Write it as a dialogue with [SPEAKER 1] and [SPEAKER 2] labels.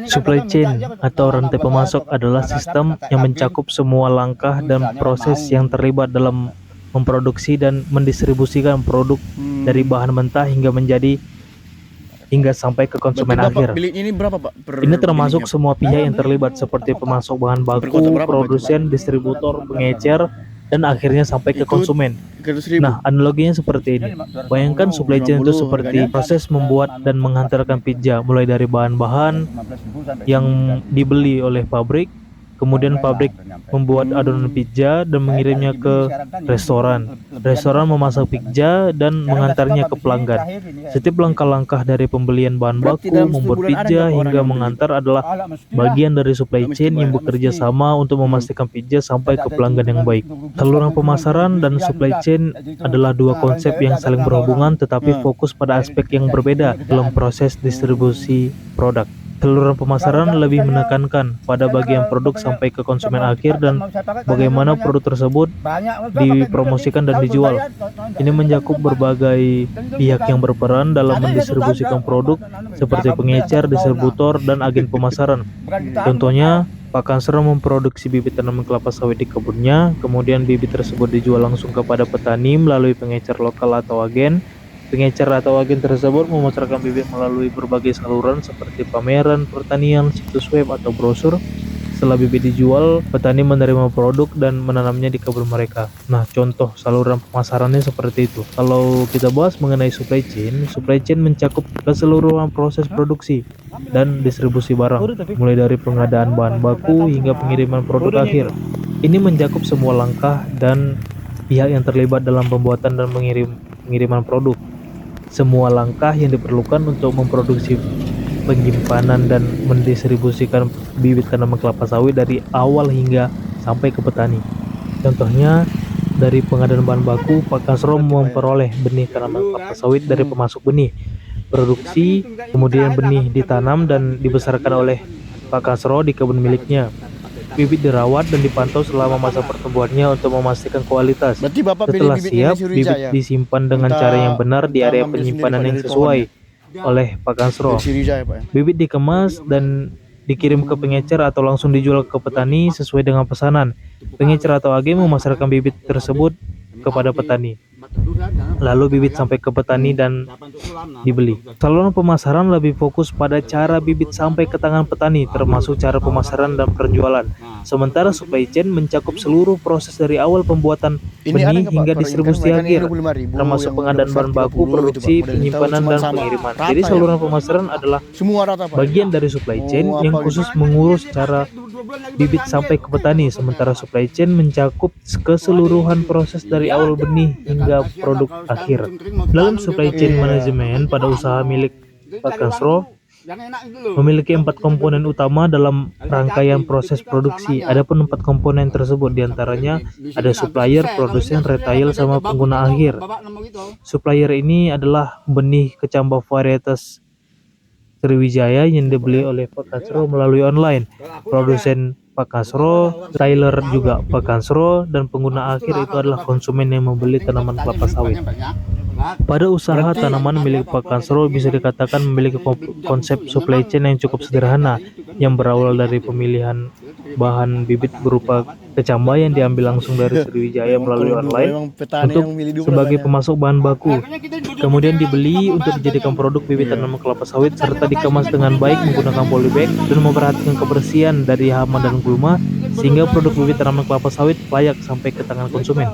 [SPEAKER 1] Supply chain atau rantai pemasok adalah sistem yang mencakup semua langkah dan proses yang terlibat dalam memproduksi dan mendistribusikan produk dari bahan mentah hingga sampai ke konsumen
[SPEAKER 2] Berarti Bapak
[SPEAKER 1] akhir.
[SPEAKER 2] beli ini berapa Pak?
[SPEAKER 1] Ini termasuk semua pihak yang terlibat seperti pemasok bahan
[SPEAKER 2] Kota
[SPEAKER 1] baku,
[SPEAKER 2] berapa, Pak, itu?
[SPEAKER 1] produsen, distributor, pengecer, dan akhirnya sampai ke
[SPEAKER 2] Itu
[SPEAKER 1] konsumen.
[SPEAKER 2] 300.000.
[SPEAKER 1] Nah, analoginya seperti ini. Bayangkan supply chain itu seperti proses membuat dan menghantarkan pizza, mulai dari bahan-bahan yang dibeli oleh pabrik, kemudian pabrik membuat adonan pizza dan mengirimnya ke restoran. Restoran memasak pizza dan mengantarnya ke pelanggan. Setiap langkah-langkah dari pembelian bahan baku, membuat pizza, hingga mengantar adalah bagian dari supply chain yang bekerja sama untuk memastikan pizza sampai ke pelanggan yang baik. Saluran pemasaran dan supply chain adalah dua konsep yang saling berhubungan tetapi fokus pada aspek yang berbeda dalam proses distribusi produk. Saluran pemasaran lebih menekankan pada bagian produk sampai ke konsumen akhir dan bagaimana produk tersebut dipromosikan dan dijual. Ini mencakup berbagai pihak yang berperan dalam mendistribusikan produk seperti pengecer, distributor, dan agen pemasaran. Contohnya, Pak Kansro memproduksi bibit tanaman kelapa sawit di kebunnya, kemudian bibit tersebut dijual langsung kepada petani melalui pengecer lokal atau agen. Pengecer atau agen tersebut memasarkan bibit melalui berbagai saluran seperti pameran, pertanian, situs web, atau brosur. Setelah bibit dijual, petani menerima produk dan menanamnya di kebun mereka. Nah, contoh saluran pemasarannya seperti itu. Kalau kita bahas mengenai supply chain mencakup keseluruhan proses produksi dan distribusi barang, mulai dari pengadaan bahan baku hingga pengiriman produk akhir. Ini mencakup semua langkah dan pihak yang terlibat dalam pembuatan dan pengiriman produk. Semua langkah yang diperlukan untuk memproduksi, penyimpanan, dan mendistribusikan bibit tanaman kelapa sawit dari awal hingga sampai ke petani. Contohnya, dari pengadaan bahan baku, Pak Kasro memperoleh benih tanaman kelapa sawit dari pemasok benih. Produksi, kemudian benih ditanam dan dibesarkan oleh Pak Kasro di kebun miliknya. Bibit dirawat dan dipantau selama masa pertumbuhannya untuk memastikan kualitas.
[SPEAKER 2] Berarti Bapak beli
[SPEAKER 1] Setelah
[SPEAKER 2] bibit
[SPEAKER 1] siap,
[SPEAKER 2] ini Sriwijaya?
[SPEAKER 1] bibit disimpan dengan cara yang benar di area penyimpanan yang sesuai oleh Pak Kansro.
[SPEAKER 2] Sriwijaya Pak ya?
[SPEAKER 1] Bibit dikemas dan dikirim ke pengecer atau langsung dijual ke petani sesuai dengan pesanan. Pengecer atau agen memasarkan bibit tersebut kepada petani. Lalu bibit sampai ke petani dan dibeli. Saluran pemasaran lebih fokus pada cara bibit sampai ke tangan petani, termasuk cara pemasaran dan penjualan. Sementara supply chain mencakup seluruh proses dari awal pembuatan benih hingga distribusi akhir, termasuk pengadaan bahan baku, produksi, penyimpanan, dan pengiriman. Jadi saluran pemasaran adalah bagian dari supply chain yang khusus mengurus cara bibit sampai ke petani, sementara supply chain mencakup keseluruhan proses dari awal benih hingga produk akhir. Dalam supply chain manajemen pada usaha milik Pak Kansro memiliki 4 komponen utama dalam rangkaian proses produksi. Adapun 4 komponen tersebut diantaranya ada supplier, produsen, retail, sama pengguna akhir. Supplier ini adalah benih kecambah varietas Sriwijaya yang dibeli oleh Pak Kansro melalui online. Produsen Pak Kansro, retailer juga Pak Kansro, dan pengguna akhir itu adalah konsumen yang membeli tanaman kelapa sawit. Pada usaha tanaman milik Pak Kansro bisa dikatakan memiliki konsep supply chain yang cukup sederhana, yang berawal dari pemilihan bahan bibit berupa kecambah yang diambil langsung dari Sriwijaya melalui online untuk sebagai pemasok bahan baku, kemudian dibeli untuk dijadikan produk bibit tanaman kelapa sawit serta dikemas dengan baik menggunakan polybag dan memperhatikan kebersihan dari hama dan gulma sehingga produk bibit tanaman kelapa sawit layak sampai ke tangan konsumen.